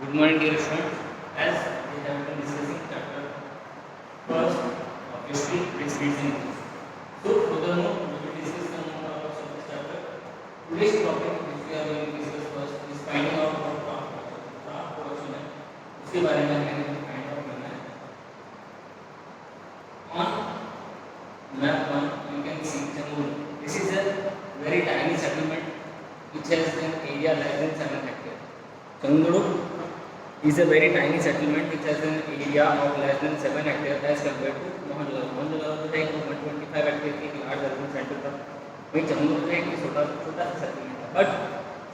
Good morning, dear students. As we have been discussing chapter first, obviously, it's reasoning. So, furthermore, we will discuss some more about this chapter. Today's topic, which we are going to discuss first, is finding out about craft production. Craft production है, उसके बारे में हमें find out करना है. On map 1, you can see Jammu. This is a very tiny settlement which has an area less than 7 hectares. Changuru is a very tiny settlement which has an area of less than 7 hectares as compared to Mohanlal. Mohanlal जो है 125 hectare की large urban centre था, वहीं चंद्रू जो है एक छोटा सा सेटलमेंट था. But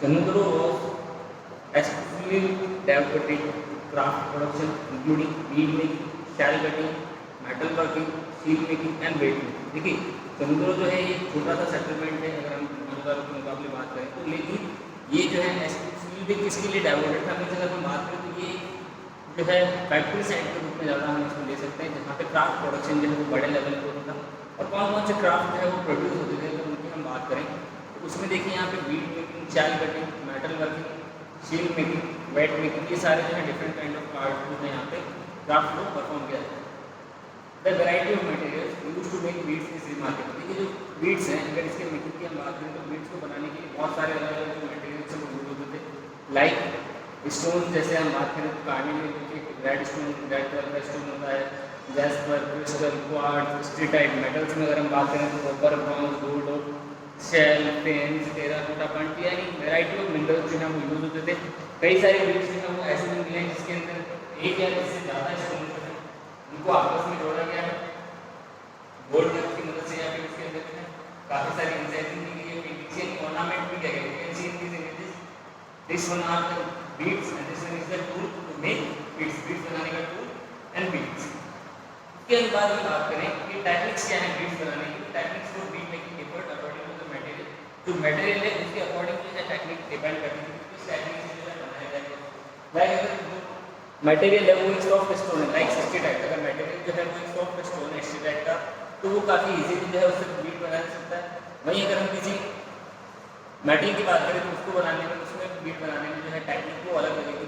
Chandru was exclusively devoted craft production including bead making, shell cutting, metal working, seal making and weight making. देखिए चंद्रू जो है ये छोटा सा सेटलमेंट है अगर हम मोहनलाल के मुकाबले बात करें तो, लेकिन ये जो है किसके लिए डेवलप्ड था. मीन्स अगर हम बात करें तो ये जो है फैक्ट्री साइड के रूप में ज़्यादा हम इसको ले सकते हैं, जहाँ पे क्राफ्ट प्रोडक्शन जो है वो बड़े लेवल पे होता था. और कौन कौन से क्राफ्ट जो है वो प्रोड्यूस होते थे अगर उनकी हम बात करें तो उसमें देखिए यहाँ पे बीड मेकिंग, शैल कटिंग, मेटल वर्किंग, शील मेकिंग, वेट मेकिंग, ये सारे जो है डिफरेंट काइंड ऑफ आर्ट जो है यहाँ पे क्राफ्ट को परफॉर्म किया जाता है. The variety of materials use to make beads is remarkable. देखिए जो बीड्स हैं अगर इसके मेकिंग की हम बात करें तो बीड्स को बनाने के लिए बहुत सारे अलग अलग जो मटेरियल्स हैं वो यूज होते थे. लाइक स्टोन, जैसे हम बात करें तो कार्नी में देखिए रेड स्टोन, रेड कलर का स्टोन होता है, jasper, crystal, quartz, steatite. Metals में अगर हम बात करें तो कॉपर, ब्रॉन्ज, गोल्ड और शेल, पेंस, टेराकोटा, पंट, यानी वेराइटी ऑफ मिनरल्स जो है वो यूज होते थे. कई सारे बीड्स जो है वो ऐसे भी मिले हैं जिसके अंदर एक या इससे ज़्यादा स्टोन जो है उनको आपस में जोड़ा गया है गोल्ड की मदद से, या फिर उसके अंदर जो है काफ़ी सारी इंसाइजिंग की गई है, पीछे ऑर्नामेंट भी किया गया है. This one are the beads and this one is the tool to make beads. Beads बनाने का tool and beads. इसके बाद हम बात करें कि टेक्निक्स क्या है beads बनाने की. Techniques for bead making differ according to the material. जो मटेरियल है उसके अकॉर्डिंग जो है टेक्निक डिपेंड करती है किस टेक्निक से जो है बनाया जाएगा. लाइक अगर मटेरियल है वो एक सॉफ्ट स्टोन है, लाइक स्टीराइट. अगर मटेरियल जो है वो एक सॉफ्ट स्टोन है स्टीराइट का, तो वो काफ़ी इजीली जो है उससे बीड बना सकता है. वहीं अगर हम किसी मेटल की बात करें तो उसको बनाने में, उसमें बीड बनाने में जो है टेक्निक वो अलग लगेगी.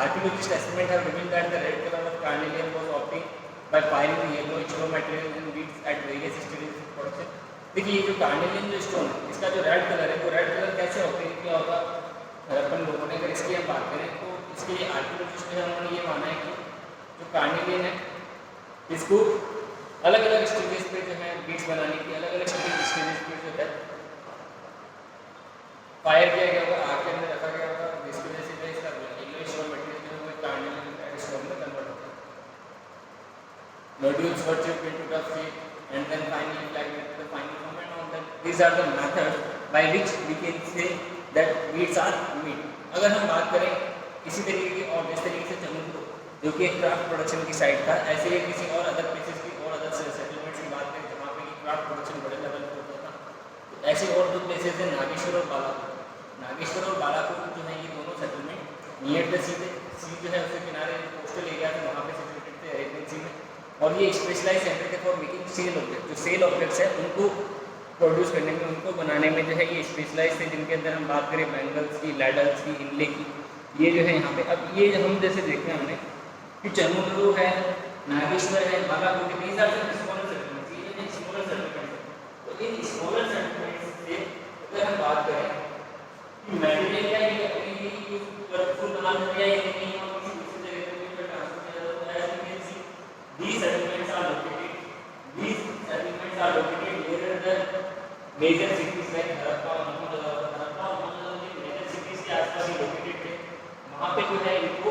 Archaeologist estimate have revealed that the red colour of carnelian was obtained by firing the yellow stone material in beads at various stages of production. देखिए ये जो कार्नेलियम जो स्टोन है इसका जो रेड कलर है वो रेड कलर कैसे ऑब्टेन किया होगा अपन लोगों ने, अगर इसकी हम बात करें तो इसके लिए आर्कियोलॉजिस्ट ने उन्होंने ये माना है कि जो कार्नेलियम है इसको अलग अलग स्टेजेस पे जो है बीड्स बनाने की अलग अलग स्टेजेस पे जो है फायर किया गया होगा, आग के अंदर रखा गया होगा, जिसकी वजह से इसका येलो स्टोन मटेरियल जो है वो कार्नेलियम स्टोन में कन्वर्ट होता है. Nodules were chipped into the shape and then finally applied into the final form, and all that. These are the methods by which we can say that beads are made. अगर हम बात करें इसी तरीके की और जिस तरीके से चंद्रू जो कि एक क्राफ्ट प्रोडक्शन की साइड था, ऐसे ही किसी और अदर प्लेसेस की और अदर सेटलमेंट्स की बात करें जहाँ पे क्राफ्ट प्रोडक्शन बड़े लेवल पर होता था, तो ऐसे और दो प्लेसेस हैं नागेश्वर और बालापुर. नागेश्वर और बालापुर जो है ये दोनों सेटलमेंट नियर द सी जो है उसके किनारे कोस्टल एरिया थे वहाँ पे सिचुएटेड थे अरेबियन सी में. और ये स्पेशलाइज सेंटर थे फॉर मेकिंग सेल ऑब्जेक्ट. जो सेल ऑब्जेक्ट्स है उनको प्रोड्यूस करने में, उनको बनाने में जो है ये स्पेशलाइज थे, जिनके अंदर हम बात करें बैंगल्स की, लैडल्स की, इनले की, ये जो है यहाँ पे. अब ये हम जैसे देखते हैं हमने कि चंद्रू है, नागेश्वर है, बालापुर के, these are the smaller settlements. ये जो है स्मॉलर सेटलमेंट्स. तो इन स्मॉलर सेटलमेंट्स से अगर हम बात करें कि मटेरियल क्या है अपनी फुल बना दिया या नहीं और किसी दूसरी जगह पे ट्रांसफर किया जाता है. As you can see these settlements are located near the major cities like Harappa और मोहनजोदड़ो के मेजर सिटीज के आसपास ही लोकेटेड थे. वहाँ पे जो है इनको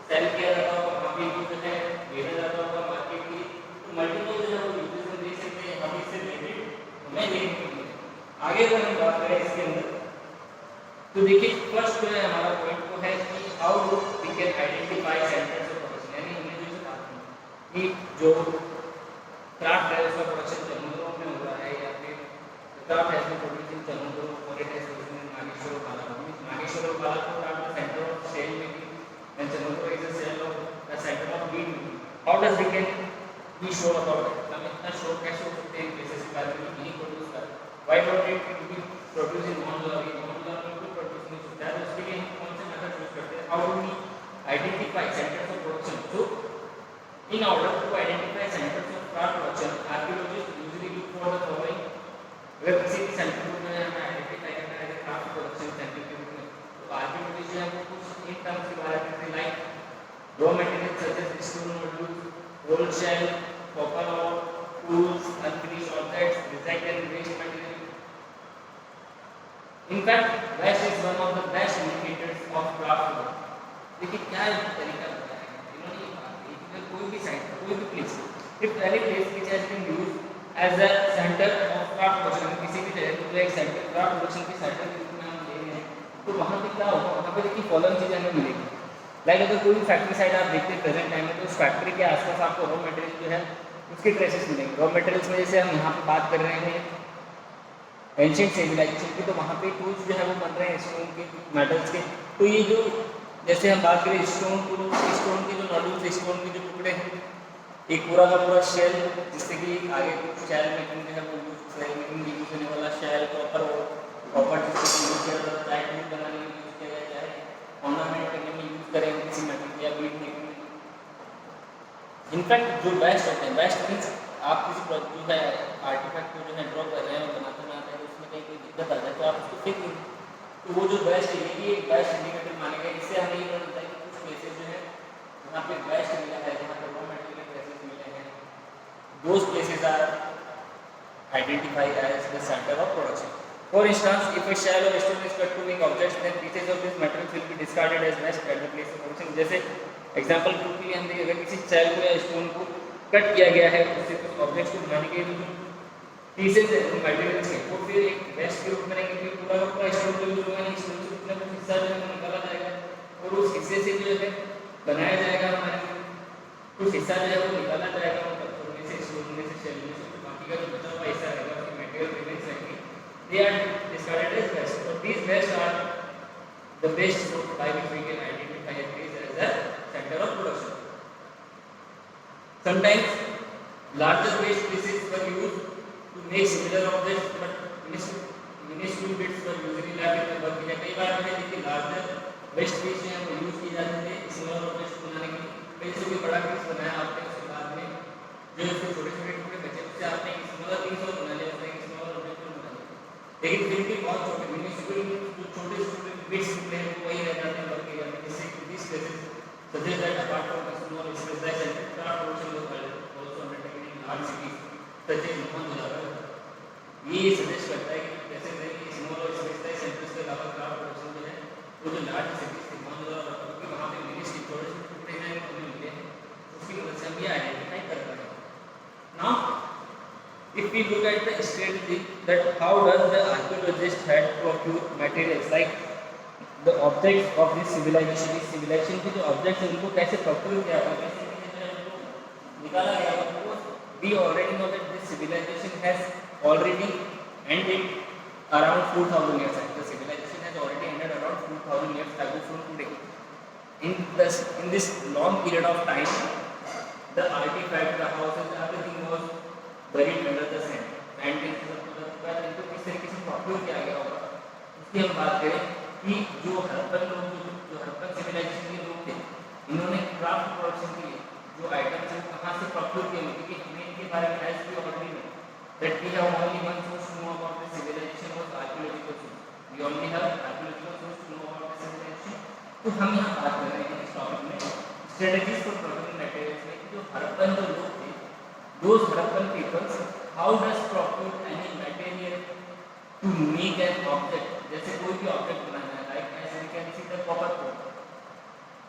सेल किया जाता होगा, वहाँ पे इनको जो है भेजा जाता होगा मार्केट के लिए. तो मल्टीपल जो है वो यूजेस में देख सकते हैं, हम इससे रिलेटेड हमें देखने को मिले. आगे अगर हम बात करें इसके अंदर तो देखिए फर्स्ट जो है हमारा पॉइंट वो है कि how we can identify centres of production. यानी हमने जो बात की कि जो क्राफ्ट है उसका प्रोडक्शन चंद्रू में हो रहा है या फिर क्राफ्ट है उसमें प्रोड्यूसिंग चंद्रू और इट है नागेश्वर और बालापुर. नागेश्वर और Balapur are the centre of shell making and Chandru is the shell of the centre of bead making. How does we can be sure about it. हम इतना श्योर कैसे हो सकते हैं प्लेसेस के बारे में नहीं प्रोड्यूस कर. Why don't it be produce in Mohanlal. Mohanlal में प्रोड्यूस नहीं सकता है, उसके लिए हम कौन से मेथड यूज करते हैं how do we identify centers of production? So in order to identify centers of craft production, archaeologists usually look for the following. अगर किसी भी सेंटर को जो है हमें आइडेंटिफाई करना है एज क्राफ्ट प्रोडक्शन सेंटर के रूप में, तो आर्कियोलॉजिस्ट जो है वो कुछ इन टर्म्स के बारे में like raw material such as stone modules, old shell, copper और tools, unfinished objects, recycled and waste material. In fact, waste is one of the best indicators of craft work. देखिए क्या तरीका बताया है इन्होंने, ये कोई भी साइट कोई भी place, if any place which has been used as a center of craft production, किसी भी जगह को एक सेंटर क्राफ्ट प्रोडक्शन की सेंटर के रूप में हम ले रहे हैं, तो वहाँ पे क्या होगा, वहाँ पे देखिए फॉलोइंग चीज़ें हमें मिलेगी. लाइक अगर कोई फैक्ट्री साइड आप देखते हैं प्रेजेंट टाइम में, तो उस फैक्ट्री के आसपास आपको रॉ मटेरियल जो है उसके ट्रेसेस मिलेंगे. रॉ मटेरियल्स में जैसे हम यहाँ पे बात कर रहे हैं एंशिएंट सिविलाइजेशन की, तो वहाँ पे टूल्स जो है वो बन रहे हैं स्टोन के, मेटल्स के. तो ये जो जैसे हम बात करें स्टोन के जो नॉड्यूल्स, स्टोन के जो टुकड़े हैं, एक पूरा का पूरा शेल, जिससे कि आगे शेल मेकिंग जो है वो यूज होने वाला शेल, कॉपर जिससे यूज किया जाता है चाहे टूल बनाने में यूज किया जाए, चाहे ऑर्नामेंट करने में यूज करेंगे किसी मेटल या बीट मेकिंग में. इनफैक्ट जो वेस्ट होते हैं, वेस्ट मीन्स आप किसी जो है आर्टिफैक्ट को जो है ड्रॉ कर रहे हैं और बनाते उसमें कहीं कोई दिक्कत आ जाए तो आप उसको फेंक देंगे. तो वो जो वेस्ट है ये एक वेस्ट इंडिकेटर माने गए. इससे हमें ये पता चलता है कि कुछ प्लेसेस जो है जहाँ पे वेस्ट मिला है, जहाँ पे रॉ मटेरियल ट्रेसेस मिले हैं, those places are identified as the center of production. For instance, if a shell of stone is cut to make objects, then pieces of this material will be discarded as waste at the place of production. जैसे example के लिए हम देखें, अगर किसी shell को या stone को कट किया गया है, उससे कुछ ऑब्जेक्ट्स को बनाने के लिए पीसेस है मटेरियल्स के, वो फिर एक वेस्ट के रूप में रहेंगे. फिर पूरा का पूरा स्टोन जो होगा नहीं, स्टोन से कुछ ना कुछ हिस्सा जो है वो निकाला जाएगा और उस हिस्से से जो है बनाया जाएगा हमारे कुछ हिस्सा जो है वो निकाला जाएगा मतलब में से, स्टोन में से, शेल में से. तो बाकी का जो बचा हुआ हिस्सा रहेगा उसके मटेरियल रिमेन्स रहेंगे, they are discarded as waste. तो these waste are the best source by which we can identify a place as a center of production. Sometimes larger waste pieces were used to make similar objects, but minuscule bits were usually left in the work area. कई बार मैंने देखी larger waste piece जो है वो use किए जाते थे smaller objects बनाने के लिए. कहीं से कोई बड़ा पीस बनाया आपने, उसके बाद में जो उसके छोटे छोटे टुकड़े बचे उससे आपने एक स्मॉलर पीस और बना लिया, उसने एक स्मॉलर ऑब्जेक्ट और बना लिया. लेकिन फिर भी बहुत छोटे मिनिस्क्यूल जो छोटे छोटे बिट्स टुकड़े हैं वही रह जाते हैं वर्क एरिया में. जिससे this cases suggest that apart from small specialised craft production was also undertaken in large cities such as Mohenjo-daro. ये सजेस्ट करता है कि जैसे स्मॉल और स्पेशलाइज्ड सेंटर्स के अलावा क्राफ्ट प्रोडक्शन जो है वो जो लार्ज सिटीज थे मोहनजोदड़ो, क्योंकि वहाँ पे मिनिस्ट्री छोटे छोटे टुकड़े हैं हमें मिले हैं, उसकी मदद से हम ये आइडेंटिफाई कर पाए. Now if we look at the strategy that how does the archaeologist had procure materials like the objects of this civilization, इस civilization के जो objects हैं उनको कैसे procure किया गया, कैसे जो है उनको निकाला गया. We already know that this civilization has already ended around 4,000 years. The civilization has already ended around 4,000 years ago from today. In this long period of time, the artifact, the houses, everything was buried under the sand. And इनको किस तरीके से procure किया गया होगा उसकी हम बात करें कि जो हड़प्पन लोग, जो हड़प्पन सिविलाइजेशन के लोग थे, इन्होंने क्राफ्ट प्रोडक्शन के लिए जो आइटम्स हैं कहाँ से प्रोक्योर किए, क्योंकि हमें इनके बारे में as we already know that we have only one source to know about the civilisation was archaeological source. We only have archaeological source to know about the civilisation. तो हम यहाँ बात कर रहे हैं इस टॉपिक में स्ट्रेटजीज फॉर प्रोक्योरिंग मटेरियल्स में. जो हड़प्पन जो लोग थे, those Harappan peoples how does procure any material to make an object. जैसे कोई भी ऑब्जेक्ट बनाना है, लाइक ऐसे we can see the copper pot.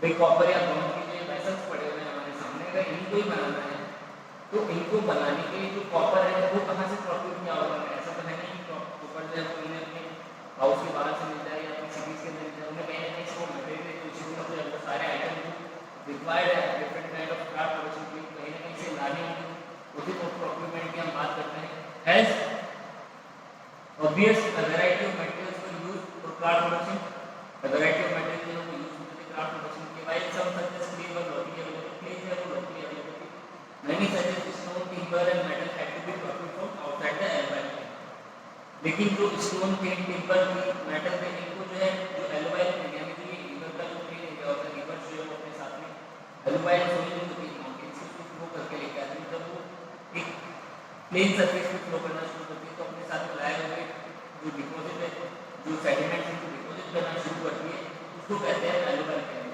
भाई कॉपर या ब्रॉन्ज के जो वेसल्स पड़े हुए हैं हमारे सामने, अगर इनको ही बनाना है तो इनको बनाने के लिए जो कॉपर है वो कहाँ से प्रोक्योर किया होगा. ऐसा तो है नहीं कि कॉपर जो है वो उन्हें अपने हाउस के बाहर से मिल जाए या अपनी सिटीज़ के अंदर मिल जाए. उन्हें कहीं ना कहीं इसको मटेरियल कुछ जो सारे आइटम जो रिक्वायर्ड है different kind of craft production के लिए कहीं ना कहीं से लाने होंगे. उसी प्रोक्योरमेंट की हम बात करते हैं. Has obvious a variety of materials were used for craft production. A variety of materials were used for the craft production. While some such as clay were locally available, clay were locally available. Many such as stone, timber and metal had to be procured from outside the environment. लेकिन जो stone थे, timber थी, metal थे, इनको जो है जो एलोवाइल यानी कि इधर का जो क्ले है और प्लेन सरफेस में फ्लो करना शुरू करती है, तो अपने साथ में लाया हुआ जो डिपॉजिट है, जो सेडिमेंट है, जो डिपॉजिट करना शुरू करती है, उसको कहते हैं एलुवाइल प्लेन।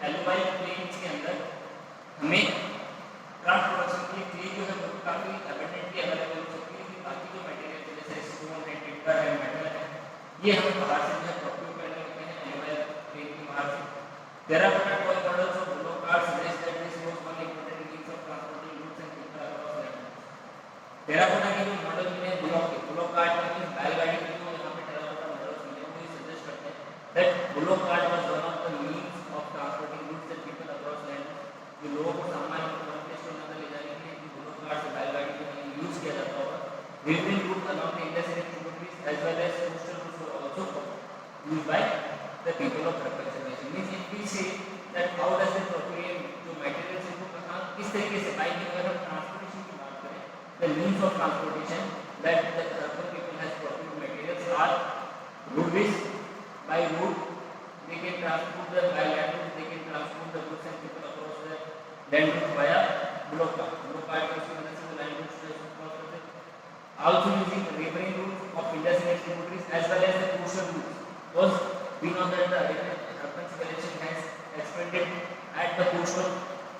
एलुवाइल प्लेन्स के अंदर हमें क्राफ्ट प्रोडक्शन के लिए क्ले जो है वो काफ़ी अबंडेंटली अवेलेबल हो सकती है, कि बाकी जो मटेरियल जैसे स्टोन है, टिम्बर है, मेटल है, ये हमें बाहर से जो है प्रोक्योर करने होते हैं एलुवाइल प्लेन के बाहर से। Terracotta toy models of block card suggest that this was one important means of transporting goods and people across land. Terracotta के जो मॉडल मिले ब्लॉक कार्ड में बैलगाड़ी के जो यहाँ पे टेराकोटा मॉडल्स मिले वो ये सजेस्ट करते हैं that block card was one of the means of transporting goods and people across land. जो लोगों को सामान वन प्लेस टू अनदर ले जाने के लिए ब्लॉक कार्ड से बैलगाड़ी को यूज किया जाता होगा। Railway route along the Indus river tributaries as well as coastal routes were also used by the people of Harappan civilization। Means if we say that how does it procure जो materials इनको कहाँ किस तरीके से bike अगर हम transportation की बात करें, the means of transportation that the Harappan people has procured materials are roadways। by road they can transport the by land route they can transport the goods and people across the land route via block cart की मदद से वो land route cross करते हैं। also using riverine routes of Indus and its tributaries as well as the coastal routes, because we know that the Harappan civilization has expanded at the coastal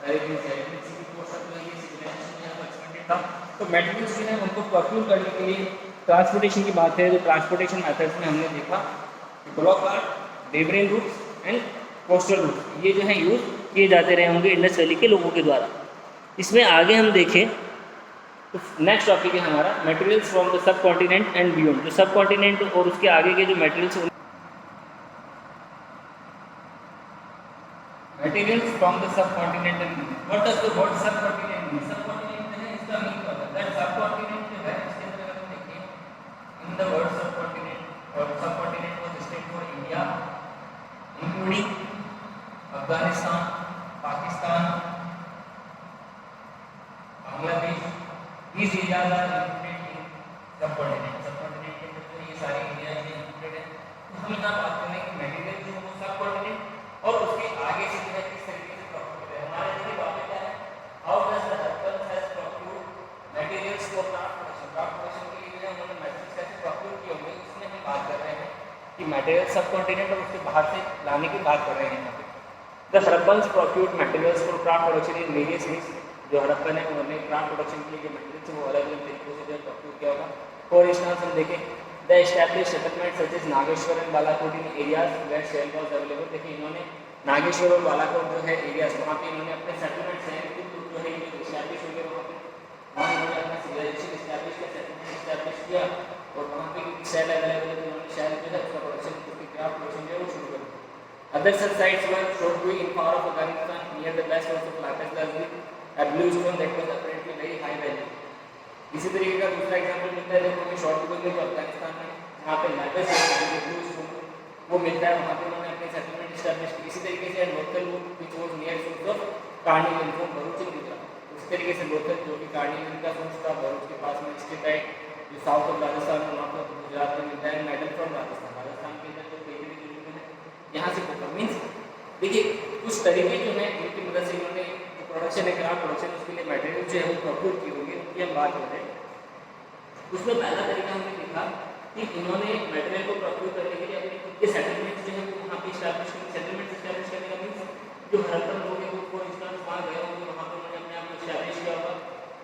Arabian Sea की coastal जो है ये civilization यहाँ पर expanded था। तो materials जो है उनको प्रोक्योर करने के लिए ट्रांसपोर्टेशन की बात है, तो ट्रांसपोर्टेशन मेथड्स में हमने देखा bullock cart, riverine routes and coastal routes, ये जो है यूज किए जाते रहे होंगे इंडस वैली के लोगों के द्वारा। इसमें आगे हम देखें तो नेक्स्ट टॉपिक है हमारा materials from the sub continent and beyond. जो सब कॉन्टिनेंट और उसके आगे के जो materials materials from the sub continent and what does the word सब कॉन्टिनेंट मीन। सब कॉन्टिनेंट है इसका मीन क्या है दैट सब कॉन्टिनेंट जो है इसके अंदर हम देखें इन द वर्ड सब कॉन्टिनेंट और सब continent was state for India including Afghanistan, Pakistan, Bangladesh. These areas are included in subcontinent। Subcontinent के अंदर जो ये सारे एरियाज हैं इंक्लूडेड हैं। तो हम यहाँ बात करें कि मटेरियल जो है वो सबकॉन्टिनेंट और उसके आगे से जो है किस तरीके से प्रोक्योर है। हमारे लिए टॉपिक क्या है how does the Harappan has procured materials for craft production. Craft production के लिए जो है उन्होंने मटेरियल्स कैसे प्रोक्योर किए होंगे उसमें हम बात कर रहे हैं कि मटेरियल सबकॉन्टिनेंट और उसके बाहर से लाने की बात कर रहे हैं यहाँ पे। The Harappans procured materials for craft production in various means. जो हड़प्पन है उन्होंने क्राफ्ट प्रोडक्शन के लिए जो मटेरियल्स वो अलग अलग तरीकों से जो है प्रोक्योर किया होगा। फॉर इंस्टेंस हम देखें the establish settlement such as Nageshwar and Balakot in areas where shell was available. देखिए इन्होंने नागेश्वर और बालाकोट जो है एरियाज वहाँ पे इन्होंने अपने सेटलमेंट्स हैं जो है ये इस्टेब्लिश हो गए वहाँ इन्होंने अपना सिविलाइजेशन इस्टेब्लिश किया, सेटलमेंट इस्टेब्लिश किया और वहाँ पे शेल अवेलेबल है उन्होंने शेल जो है उसका प्रोडक्शन क्राफ्ट प्रोडक्शन जो है वो शुरू कर दिया। Other such sites were showed to in power of Afghanistan near the west coast of lapis lazuli a blue stone that was apparently very high value। इसी तरीके का दूसरा एग्जांपल मिलता है देखो हमें शॉर्ट टू में जो अफगानिस्तान में वहाँ पे लापिस ब्लू स्टोन वो मिलता है, वहाँ पे उन्होंने अपने सेटलमेंट इस्टेब्लिश की। इसी तरीके से local route which was near source of carnelian from Bharuch in Gujarat. उस तरीके से लोकल जो कि कार्निवल का सोर्स था भरूच के पास में स्थित है जो साउथ ऑफ राजस्थान में वहाँ पर गुजरात में मिलता है। मेडल फ्रॉम राजस्थान, राजस्थान के अंदर जो कई है यहाँ से कोपर मीन्स देखिए कुछ तरीके जो है इनकी मदद से इन्होंने प्रोडक्शन है क्राफ्ट प्रोडक्शन उसके लिए मटेरियल जो है वो प्रोक्योर की होगी उनकी हम बात करते हैं। उसमें पहला तरीका हमने देखा कि इन्होंने मटेरियल को प्रोक्योर करने के लिए अपने खुद के सेटलमेंट जो है वो वहाँ पे इस्टेब्लिश करने सेटलमेंट इस्टेब्लिश करने का मीन्स जो हरप्पन लोग हैं वो फॉर इंस्टेंस वहाँ गए होंगे वहाँ पर उन्होंने अपने आप को इस्टेब्लिश किया होगा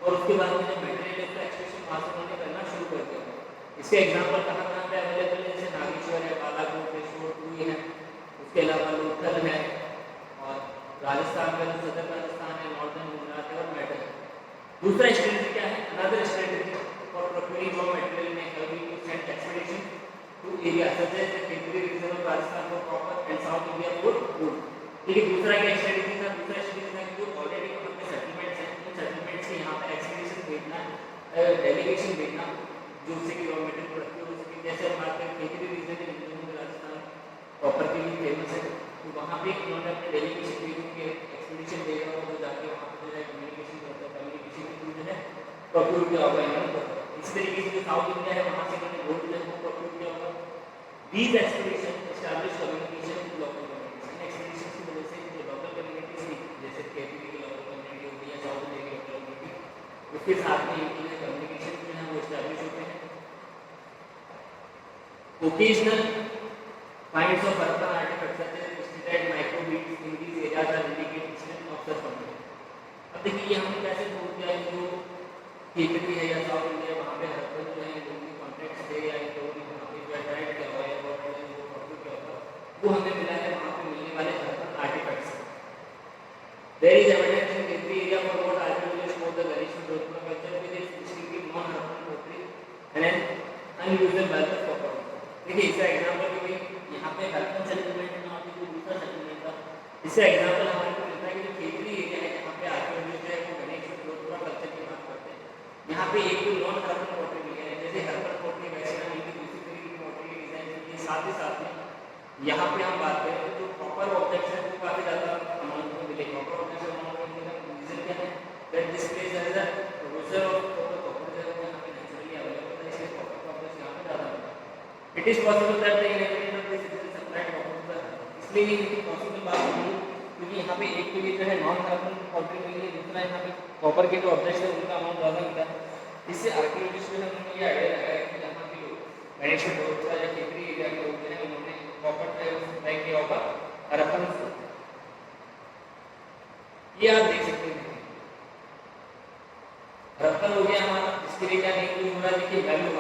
और उसके बाद में जब मटेरियल है उसका एक्सट्रैक्शन वहाँ से उन्होंने करना शुरू कर दिया होगा। इसके एग्जाम्पल कहाँ कहाँ पे अवेलेबल है जैसे नागेश्वर है, बालाकोट है, शोरपुरी है, उसके अलावा लोथल है और राजस्थान का जो सदर राजस्थान है, नॉर्दर्न गुजरात है और मेडल है। दूसरा स्ट्रेटजी क्या है another strategy for procuring raw material में helping to send expedition to area such as the केंद्रीय region of Rajasthan for copper and south India for wood. देखिए दूसरा क्या स्ट्रेटजी था, दूसरा स्ट्रेटजी था कि जो ऑलरेडी वहाँ पे सेटलमेंट्स हैं उन सेटलमेंट्स के यहाँ पे एक्सपीडिशन भेजना, डेलीगेशन भेजना जो उससे की रॉ मटेरियल प्रोडक्ट हो सके। जैसे हम बात करें केंद्रीय रीजन है राजस्थान कॉपर के लिए फेमस है तो वहाँ पे उन्होंने अपने डेलीगेशन भेजों के एक्सपीडिशन भेजा और जो जाके वहाँ पर जो है कम्युनिकेशन करता है, कम्युनिकेशन के थ्रू जो है प्रोक्योर किया होगा इन्होंने। इस तरीके से जो साउथ इंडिया है वहाँ से इन्होंने गोल्ड जो है वो प्रोक्योर किया होगा। These expedition establish communication with local communities. In expedition की वजह से जो लोकल कम्युनिटीज थी जैसे केपी की लोकल कम्युनिटी होती है, साउथ इंडिया की लोकल कम्युनिटी, उसके साथ में इनकी communication occasional finds of Harappan artifacts such as stilite microbeads in these areas are indicate existence of such community. अब देखिए ये हमने कैसे प्रूव किया है जो खेतरी है या साउथ इंडिया वहाँ पे हरप्पन जो है उनके कॉन्टेक्ट थे या जो वहाँ पे जो ट्राइड किया हुआ है वो हमें मिला है वहाँ पे मिलने वाले Harappan artefacts. There is evidence in every area for what archaeologists call the Ganesh Jodhpur culture with its distinctive non-Harappan pottery and an unusual wealth of copper. देखिए इसका एग्जांपल भी यहाँ पे हरप्पन सेटलमेंट में वहाँ पे जो दूसरा सेटलमेंट था इससे एग्जांपल हमारे को मिलता है कि जो खेतरी एरिया है जहाँ पे आर्कियोलॉजिस्ट है वो गणेश जोधपुर कल्चर की बात करते हैं। यहाँ पे एक तो नॉन हरप्पन पोटरी मिली है जैसे हरप्पन पोटरी वैसे हम इनकी दूसरी तरीके की पोटरी की डिजाइन की साथ ही साथ में यहाँ पे हम बात करें तो जो प्रॉपर ऑब्जेक्ट्स हैं वो काफ़ी ज़्यादा अमाउंट में मिले। प्रॉपर ऑब्जेक्ट्स अमाउंट में मिलने का रीजन क्या है that this place as a reserve of copper जो है वो यहाँ पे नेचुरली अवेलेबल है इसलिए कॉपर का ऑब्जेक्ट्स यहाँ पे ज़्यादा मिलता है। It is possible that the inhabitant of this region supplied copper to the इसलिए ये पॉसिबल बात नहीं क्योंकि यहाँ पे एक तो ये जो है नॉन हरप्पन पोटरी मिली है दूसरा यहाँ पे कॉपर के जो ऑब्जेक्ट्स है उनका अमाउंट ज़्यादा मिला है। इससे आर्कियोलॉजिस्ट जो है उन्होंने ये आइडिया लगाया कि यहाँ के लोग गणेश जोधपुर या खेतरी एरिया के लोग जो है उन्होंने कॉपर का सप्लाई किया होगा हरप्पन से। ये आप देख सकते हैं हरप्पन हो गया हमारा इसके लिए क्या नहीं यूज हो रहा है देखिए value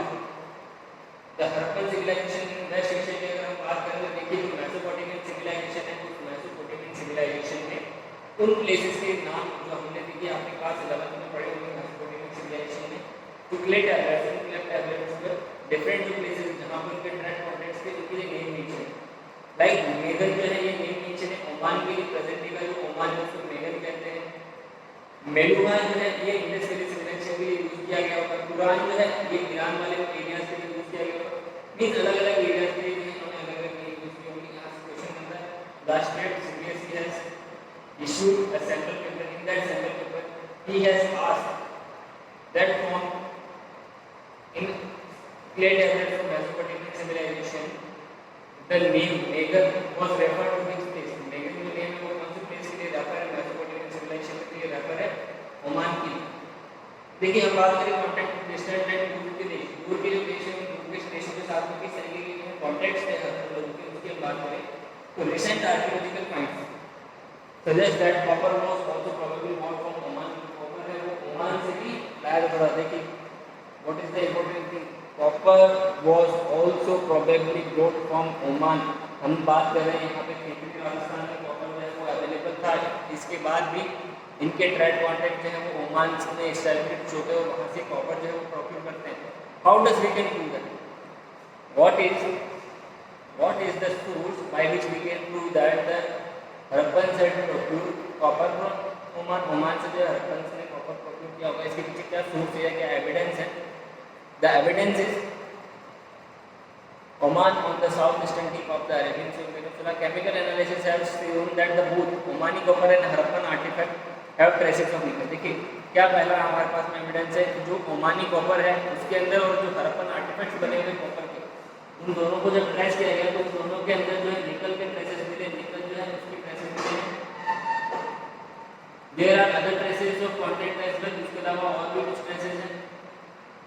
the Harappan civilisation in West Asia की अगर हम बात करें तो देखिए जो मेसोपोटामियन सिविलाइजेशन है उस मेसोपोटामियन सिविलाइजेशन में उन प्लेसेस के नाम जो हमने देखिए आपके पास 11th में पढ़े होंगे मेसोपोटामियन सिविलाइजेशन में टुकले टैबलेट्स पर डिफरेंट जो प्लेसेस जहां पर उनके ट्रेड कॉन्टेक्ट्स के उनके लिए नेम मेंशन लाइक मेगन जो है ये नेम मेंशन है ओमान के लिए प्रेजेंट डे का जो ओमान है उसको मेगन कहते हैं। मेलुहा जो है ये इंडस वैली सिविलाइजेशन के लिए यूज किया गया होगा। कुरान जो है ये ईरान वाले एरियाज के लिए यूज किया गया होगा। मींस अलग अलग एरियाज के लिए इन्होंने अलग अलग नेम यूज किए होंगे। यहाँ से क्वेश्चन बनता है last time CBSE has issued a sample paper in that sample paper he has asked that from in clay tablets of Mesopotamian civilization the name Megan was referred to which place Megan जो name है वो कौन से place के लिए refer है Mesopotamian civilization के लिए रेफर है ओमान के लिए। देखिए हम बात करें कॉन्टेक्ट डिस्टेंट एंड दूर के देश जो देश है दूर के देशों के साथ में किस तरीके के कॉन्टेक्ट्स है हर लोगों के उसकी हम बात करें तो recent archaeological finds suggest that copper was also probably brought from Oman. Copper है वो ओमान से भी लाया जाता था। देखिए what is the important thing copper was also probably brought from Oman। हम बात कर रहे हैं यहाँ पे खेतरी राजस्थान में कॉपर जो है वो अवेलेबल था। इसके बाद भी इनके ट्रेड कॉन्टैक्ट जो है वो ओमान में एस्टैब्लिश होते हैं और वहाँ से कॉपर जो है वो प्रोक्यूर करते हैं। How does we can prove that what is the source by which we can prove that the Harappan से procure copper from Oman Oman से जो हरप्पन ने कॉपर प्रोक्यूर किया होगा इसके पीछे क्या सोर्स है क्या एविडेंस है। The evidence is Oman on the south eastern tip of the Arabian sea peninsula chemical analysis have shown that the both Omani copper and Harappan artefact have traces of nickel. देखिए क्या पहला हमारे पास में evidence है जो Omani copper है उसके अंदर और जो हरप्पन आर्टिफैक्ट्स बने हुए कॉपर के उन दोनों को जब ट्रेस किया गया तो उन दोनों के अंदर जो है निकल के ट्रेसेस मिले। निकल जो है उसकी ट्रेसेस मिले। There are other traces of contact as well. इसके अलावा और भी कुछ ट्रेसेस हैं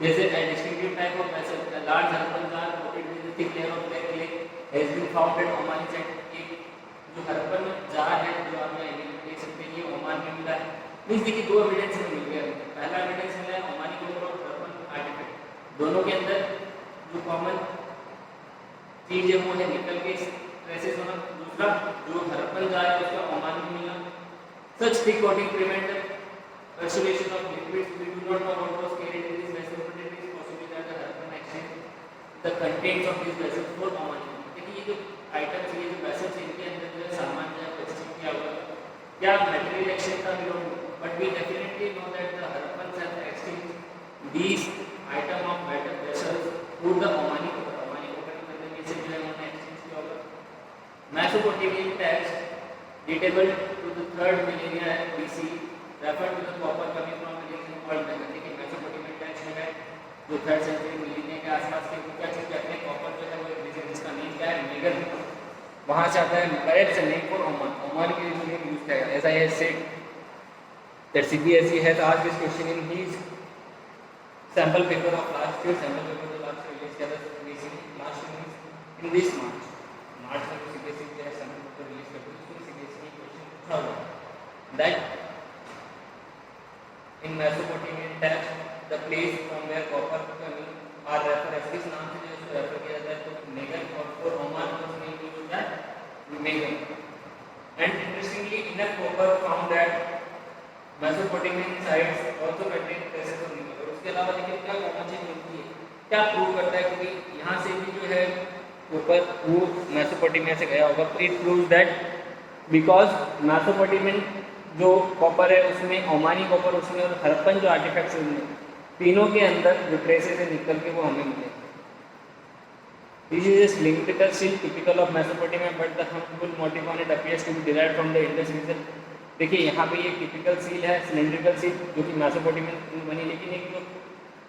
जैसे a distinctive type of vessel a large harapan jar coated with a thick layer of black clay has been found at Oman site। एक जो Harappan jar है जो आप यहाँ देख सकते हैं ये ओमान में मिला है। मींस देखिए दो एविडेंस हमें मिल गया। पहला एविडेंस मिला है ओमानी कॉपर और हरप्पन आर्टिफैक्ट दोनों के अंदर जो कॉमन चीज है वो है निकल के ट्रेसेस होना। दूसरा जो हरप्पन जार है उसका ओमान में मिलना। Such thick coating prevent the percolation of liquids। we do not know what was carried in this vessel but it is possible that the Harappan exchange the contents of these vessels for Oman। देखिए ये जो items ये जो vessels इनके अंदर जो सामान जो है एक्सचेंज किया हुआ क्या मटेरियल एक्सचेंज का भी but we definitely know that the Harappans have exchanged these item of metal vessels for the Omani copper के अंदर से जो है उन्होंने एक्सचेंज किया होगा। Mesopotamian text dateable to the 3rd millennia BC refer to the copper coming from the region called Megan। देखिए Mesopotamian text में है जो 3rd सेंचुरी मिलेनिया के आसपास के क्या चीज कहते हैं कॉपर जो है वो एक रीजन जिसका नेम क्या है मेगन वहां से आता है। Perhaps name for Oman Oman के लिए नेम यूज किया गया। ऐसा है said that CBSE has asked this question in his sample paper of last year. Sample paper जो लास्ट ईयर रिलीज किया था recently last year in this March में सीबीएसई जो है सैम्पल पेपर रिलीज करती है, उसमें सीबीएसई ने क्वेश्चन पूछा हुआ that in Mesopotamian text the place from where copper are refer, किस नाम से जो इसको रेफर किया जाता है, तो मेगन, और for Oman was named use that Megan. And interestingly enough copper found that Mesopotamian sites also contain traces of निकल। और उसके अलावा देखिए क्या कॉमन चीज मिलती है, क्या प्रूव करता है कि यहाँ से भी जो है ऊपर वो मेसोपोटामिया से गया होगा। तो it proves that because Mesopotamian जो कॉपर है उसमें ओमानी कॉपर उसमें और हड़प्पन जो आर्टिफैक्ट्स हैं उनमें तीनों के अंदर जो ट्रेसेस है निकल के वो हमें मिले। This is a cylindrical seal typical of Mesopotamia but the humble motive on it appears to be derived from the Indus region. देखिए यहाँ पे ये टिपिकल सील है सिलिंड्रिकल सील जो कि मेसोपोटामियन बनी, लेकिन एक जो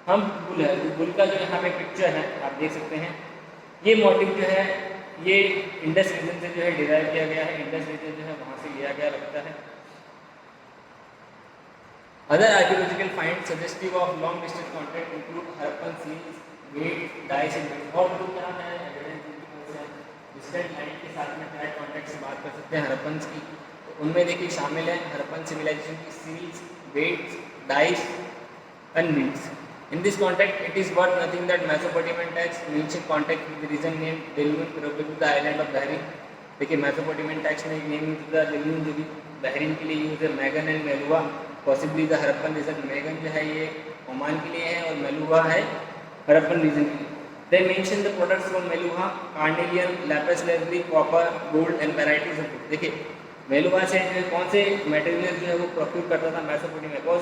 हम बुल है, बुल का जो यहाँ पे पिक्चर है आप देख सकते हैं, ये मोटिव जो है ये इंडस रीजन से जो है डिराइव किया गया है, इंडस रीजन जो है वहाँ से लिया गया लगता है। Other archaeological find suggestive of long distance contact include Harappan seals, weight, dice and और जो क्या है एविडेंस डिस्टेंट लाइन के साथ में डायरेक्ट कॉन्टैक्ट से बात कर सकते हैं हड़प्पन की, तो उनमें देखिए शामिल है हड़प्पन सिविलाइजेशन की seals, weights, dice and beads. In this context, it is worth noting that Mesopotamian texts mention contact with the region named Delmun, probably the island of Bahrain. देखिए Mesopotamian text में एक नेम यूज होता है Delmun जो कि Bahrain के लिए use है, Magan and Meluha possibly the Harappan region. Magan जो है ये ओमान के लिए है और मेलुआ है हड़प्पन रीजन के लिए। They mention the products from Meluha, carnelian, lapis lazuli, copper, gold and varieties of wood। देखिए मेलुआ से कौन से मटेरियल जो है वो प्रोक्यूर करता था मेसोपोटामिया को।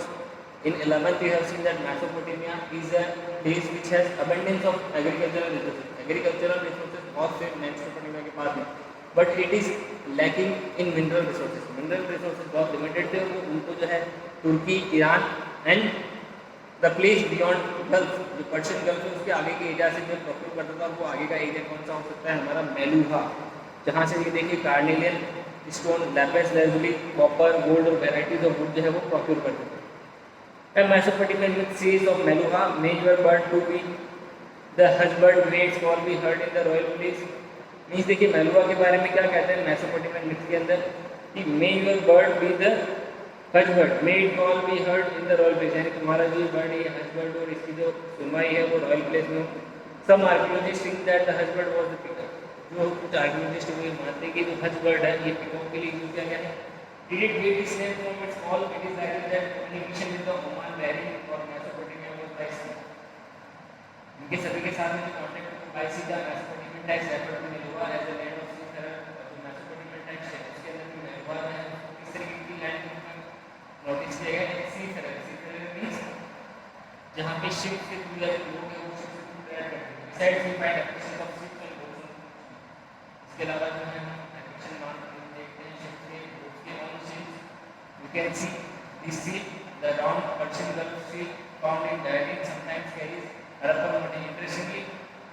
In 11th we have seen that Mesopotamia is a place which has abundance of agricultural resources। Agricultural resources बहुत से मेसोपोटामिया के पास हैं, but it is lacking in mineral resources। Mineral resources बहुत लिमिटेड थे, वो उनको जो है Turkey, Iran and the place beyond gulf, जो पर्शियन गल्फ है उसके आगे के एरिया से जो प्रोक्यूर करता था, वो आगे का एरिया कौन सा हो सकता है हमारा मेलुहा, जहाँ से ये देखिए carnelian stone, Lapis lazuli, copper, gold और वेराइटीज ऑफ वुड जो है वो प्रोक्यूर करते थे। Mesopotamian myth says of Meluha, major bird to be the husband greats all be heard in the royal place। Means देखिए मेलुआ के बारे में क्या कहते हैं मेसोपोटामियन मिथ के अंदर कि may your bird be the haja bird, may it all be heard in the royal place, यानी तुम्हारा जो बर्ड है हस्बर्ड और इसकी जो सुनवाई है वो रॉयल प्लेस में हो। Some archaeologist think that the haja bird was the peacock, जो कुछ आर्कियोलॉजिस्ट वो ये मानते हैं कि जो हस्बर्ड है ये पिकॉक के लिए यूज किया गया है। Did it get its name from its call? It is likely that communication with the Oman, Bahrain और Mesopotamia was by sea। इनके सभी के साथ में जो कॉन्टेक्ट by sea था, Mesopotamian text refer to Meluha as a land of seafarer। जो Mesopotamian text है उसके अंदर जो मेलुआ है इस तरीके की लैंड के रूप में नोटिस किया गया है। seafarer, seafarer means जहाँ पे शिप से दूर लोग हैं वो शिप से दूर ट्रेवल करते हैं। Besides we find applications of ships and boats। इसके अलावा जो है application मान you can see the seal, the round Persian Gulf seal found in diaries sometimes carries Harappan motif। Interestingly,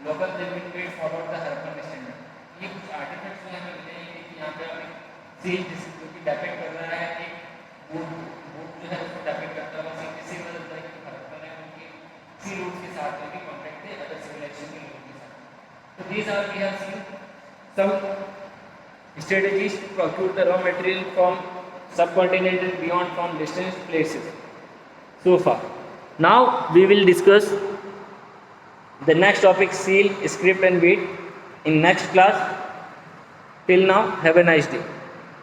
local Delmin trade followed the Harappan standard। ये कुछ artefacts में हमें मिले हैं कि यहाँ पे हमें सील जो कि डिपेक्ट कर रहा है एक बोट जो है उसको डिपेक्ट करता है सील, जिससे पता चलता है कि हड़प्पन है उनके सी रूट्स के साथ में भी कॉन्टैक्ट थे अदर सिविलाइजेशन के लोगों के साथ। तो these are we have seen some strategies to procure the raw material from subcontinent and beyond from distant places so far। Now we will discuss the next topic, seal, script and beat in next class। Till now, have a nice day।